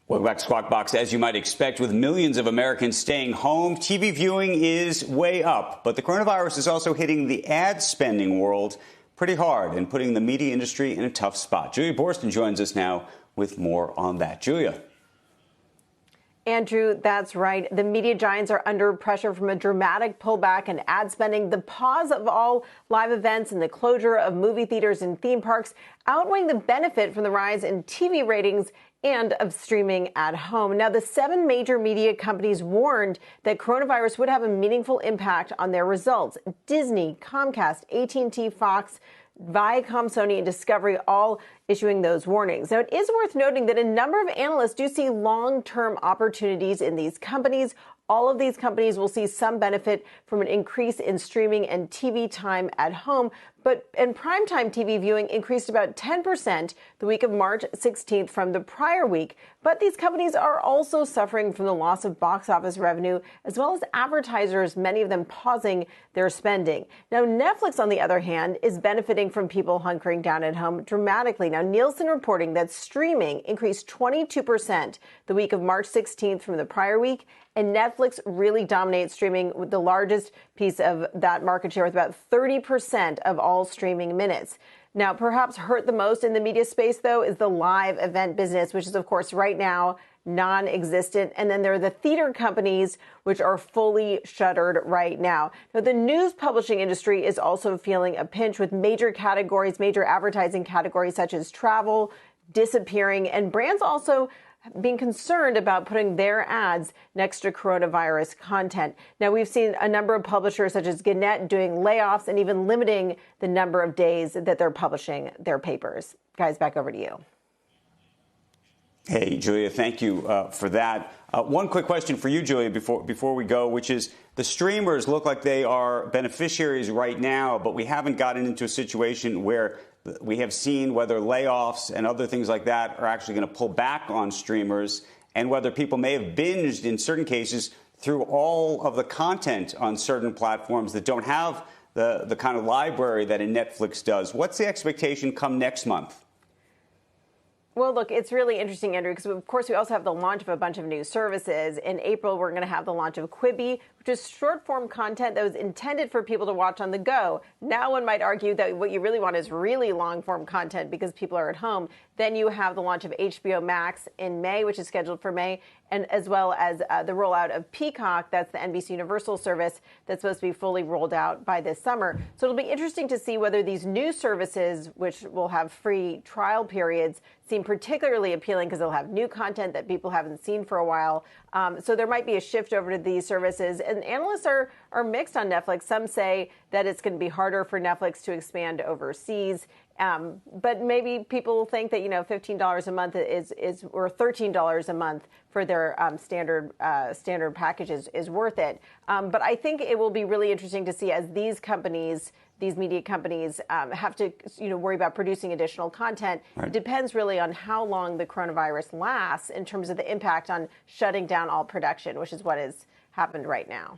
Welcome back to Squawk Box. As you might expect, with millions of Americans staying home, TV viewing is way up. But the coronavirus is also hitting the ad spending world pretty hard and putting the media industry in a tough spot. Julia Boorstin joins us now with more on that. Julia. Andrew, that's right. The media giants are under pressure from a dramatic pullback in ad spending, the pause of all live events and the closure of movie theaters and theme parks, outweighing the benefit from the rise in TV ratings and of streaming at home. Now, the 7 major media companies warned that coronavirus would have a meaningful impact on their results. Disney, Comcast, AT&T, Fox, Viacom, Sony, and Discovery all issuing those warnings. Now, it is worth noting that a number of analysts do see long-term opportunities in these companies. All of these companies will see some benefit from an increase in streaming and TV time at home. And primetime TV viewing increased about 10% the week of March 16th from the prior week. But these companies are also suffering from the loss of box office revenue, as well as advertisers, many of them pausing their spending. Now, Netflix, on the other hand, is benefiting from people hunkering down at home dramatically. Now, Nielsen reporting that streaming increased 22% the week of March 16th from the prior week. And Netflix really dominates streaming with the largest piece of that market share with about 30% of all streaming minutes. Now, perhaps hurt the most in the media space, though, is the live event business, which is, of course, right now non-existent. And then there are the theater companies, which are fully shuttered right now. Now, the news publishing industry is also feeling a pinch with major categories, major advertising categories such as travel disappearing, and brands also being concerned about putting their ads next to coronavirus content. Now, we've seen a number of publishers such as Gannett doing layoffs and even limiting the number of days that they're publishing their papers. Guys, back over to you. Hey, Julia, thank you for that. One quick question for you, Julia, before we go, which is the streamers look like they are beneficiaries right now, but we haven't gotten into a situation where we have seen whether layoffs and other things like that are actually going to pull back on streamers, and whether people may have binged in certain cases through all of the content on certain platforms that don't have the kind of library that a Netflix does. What's the expectation come next month? Well, look, it's really interesting, Andrew, because, of course, we also have the launch of a bunch of new services. In April, we're going to have the launch of Quibi, which is short-form content that was intended for people to watch on the go. Now one might argue that what you really want is really long-form content because people are at home. Then you have the launch of HBO Max in May, which is scheduled for May, and as well as the rollout of Peacock. That's the NBC Universal service that's supposed to be fully rolled out by this summer. So it'll be interesting to see whether these new services, which will have free trial periods, seem particularly appealing because they'll have new content that people haven't seen for a while. So there might be a shift over to these services. And analysts are mixed on Netflix. Some say that it's going to be harder for Netflix to expand overseas. But maybe people think that, $15 a month is or $13 a month for their standard packages is worth it. But I think it will be really interesting to see as these companies, these media companies, have to worry about producing additional content. Right. It depends really on how long the coronavirus lasts in terms of the impact on shutting down all production, which is what has happened right now.